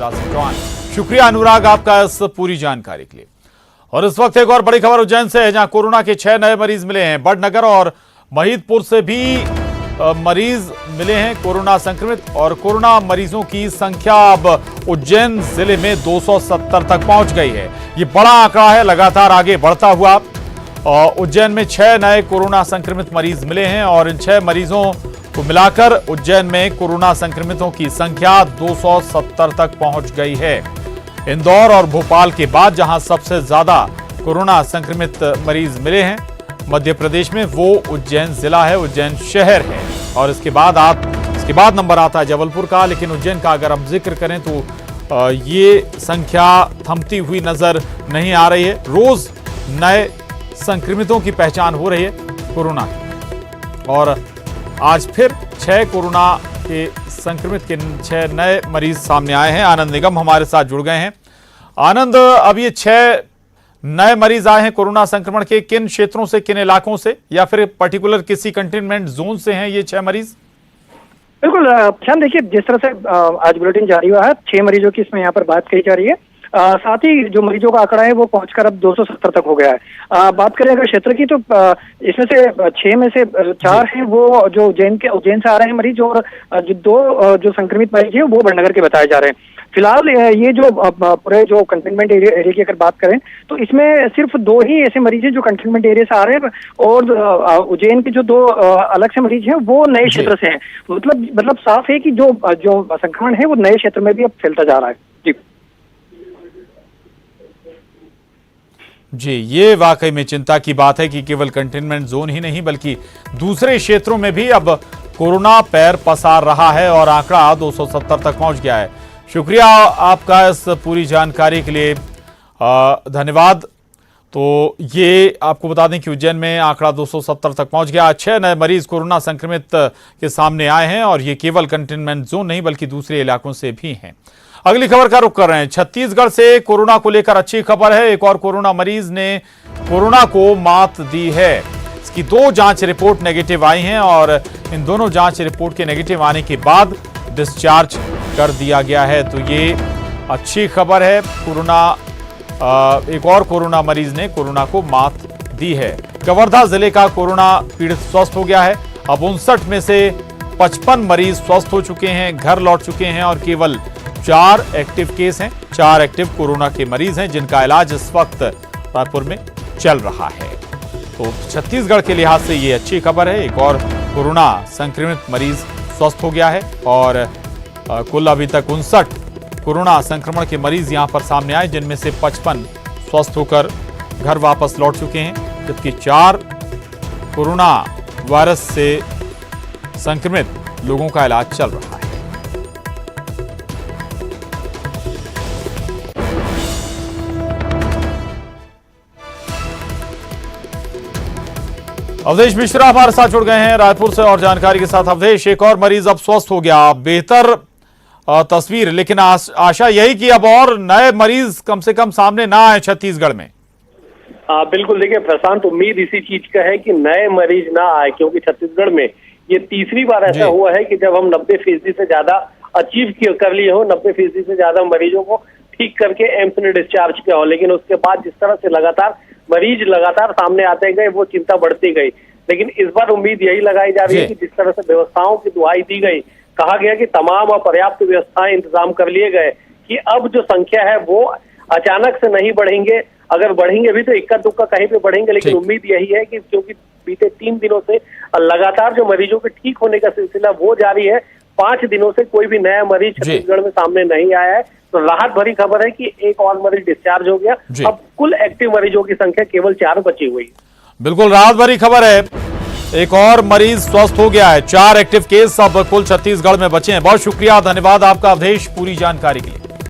शिवराज सिंह चौहान। शुक्रिया अनुराग आपका इस पूरी जानकारी के लिए। और इस वक्त एक और बड़ी खबर उज्जैन से है, जहां कोरोना के 6 नए मरीज मिले हैं। बड़नगर और महिदपुर से भी मरीज मिले हैं कोरोना संक्रमित, और कोरोना मरीजों की संख्या अब उज्जैन जिले में 270 तक पहुंच गई है। ये बड़ा आंकड़ा है, लगातार आगे बढ़ता हुआ। उज्जैन में 6 नए कोरोना संक्रमित मरीज मिले हैं, और इन 6 मरीजों को मिलाकर उज्जैन में कोरोना संक्रमितों की संख्या 270 तक पहुंच गई है। इंदौर और भोपाल के बाद जहां सबसे ज्यादा कोरोना संक्रमित मरीज मिले हैं मध्य प्रदेश में, वो उज्जैन जिला है, उज्जैन शहर है। और इसके बाद नंबर आता है जबलपुर का। लेकिन उज्जैन का अगर हम जिक्र करें तो ये संख्या थमती हुई नजर नहीं आ रही है। रोज नए संक्रमितों की पहचान हो रही है कोरोना की, और आज फिर 6 कोरोना के संक्रमित के 6 नए मरीज सामने आए हैं। आनंद निगम हमारे साथ जुड़ गए हैं। आनंद, अब ये 6 नए मरीज आए हैं कोरोना संक्रमण के, किन क्षेत्रों से, किन इलाकों से, या फिर पर्टिकुलर किसी कंटेनमेंट जोन से हैं ये 6 मरीज? बिल्कुल ध्यान देखिए, जिस तरह से आज बुलेटिन जारी हुआ है, 6 मरीजों की इसमें यहाँ पर बात कही जा रही है। साथ ही जो मरीजों का आंकड़ा है वो पहुंचकर अब 270 तक हो गया है। बात करें अगर क्षेत्र की, तो इसमें से 6 में से 4 हैं वो जो उज्जैन से आ रहे हैं मरीज, और जो 2 जो संक्रमित मरीज हैं वो बड़नगर के बताए जा रहे हैं। फिलहाल ये जो पूरे जो कंटेनमेंट एरिया की अगर बात करें तो इसमें सिर्फ 2 ही ऐसे मरीज हैं जो कंटेनमेंट एरिया से आ रहे हैं, और उज्जैन के जो 2 अलग से मरीज हैं वो नए क्षेत्र से हैं। मतलब साफ है कि जो संक्रमण है वो नए क्षेत्र में भी अब फैलता जा रहा है। जी, ये वाकई में चिंता की बात है कि केवल कंटेनमेंट जोन ही नहीं बल्कि दूसरे क्षेत्रों में भी अब कोरोना पैर पसार रहा है, और आंकड़ा 270 तक पहुंच गया है। शुक्रिया आपका इस पूरी जानकारी के लिए, धन्यवाद। तो ये आपको बता दें कि उज्जैन में आंकड़ा 270 तक पहुंच गया। 6 नए मरीज कोरोना संक्रमित के सामने आए हैं, और ये केवल कंटेनमेंट जोन नहीं बल्कि दूसरे इलाकों से भी हैं। अगली खबर का रुख कर रहे हैं। छत्तीसगढ़ से कोरोना को लेकर अच्छी खबर है। एक और कोरोना मरीज ने कोरोना को मात दी है। इसकी 2 जांच रिपोर्ट नेगेटिव आई हैं, और इन दोनों जांच रिपोर्ट के नेगेटिव आने के बाद डिस्चार्ज कर दिया गया है। तो ये अच्छी खबर है। एक और कोरोना मरीज ने कोरोना को मात दी है। कवर्धा जिले का कोरोना पीड़ित स्वस्थ हो गया है। अब 59 में से 55 मरीज स्वस्थ हो चुके हैं, घर लौट चुके हैं, और केवल 4 एक्टिव केस हैं। 4 एक्टिव कोरोना के मरीज हैं जिनका इलाज इस वक्त रायपुर में चल रहा है। तो छत्तीसगढ़ के लिहाज से ये अच्छी खबर है। एक और कोरोना संक्रमित मरीज स्वस्थ हो गया है, और कुल अभी तक 59 कोरोना संक्रमण के मरीज यहां पर सामने आए, जिनमें से 55 स्वस्थ होकर घर वापस लौट चुके हैं, जबकि 4 कोरोना वायरस से संक्रमित लोगों का इलाज चल रहा है। अवधेश मिश्रा हमारे साथ जुड़ गए हैं रायपुर से, और जानकारी के साथ। अवधेश, एक और मरीज अब स्वस्थ हो गया, बेहतर तस्वीर, लेकिन आशा यही कि अब और नए मरीज कम से कम सामने ना आए छत्तीसगढ़ में। बिल्कुल, देखिए प्रशांत, उम्मीद इसी चीज का है कि नए मरीज ना आए, क्योंकि छत्तीसगढ़ में ये तीसरी बार ऐसा हुआ है कि जब हम 90% से ज्यादा अचीव कर लिए हो, 90% से ज्यादा मरीजों को ठीक करके एम्स ने डिस्चार्ज किया हो, लेकिन उसके बाद जिस तरह से मरीज लगातार सामने आते गए, वो चिंता बढ़ती गई। लेकिन इस बार उम्मीद यही लगाई जा रही है कि जिस तरह से व्यवस्थाओं की दुहाई दी गई, कहा गया कि तमाम पर्याप्त व्यवस्थाएं इंतजाम कर लिए गए, कि अब जो संख्या है वो अचानक से नहीं बढ़ेंगे। अगर बढ़ेंगे भी तो इक्का दुक्का कहीं पे बढ़ेंगे, लेकिन उम्मीद यही है कि क्योंकि बीते 3 दिनों से लगातार जो मरीजों के ठीक होने का सिलसिला वो जारी है, 5 दिनों से कोई भी नया मरीज छत्तीसगढ़ में सामने नहीं आया है। तो राहत भरी खबर है कि एक और मरीज डिस्चार्ज हो गया। अब कुल एक्टिव मरीजों की संख्या केवल 4 बची हुई। बिल्कुल राहत भरी खबर है, एक और मरीज स्वस्थ हो गया है। 4 एक्टिव केस अब कुल छत्तीसगढ़ में बचे हैं। बहुत शुक्रिया, धन्यवाद आपका अवधेश पूरी जानकारी के लिए।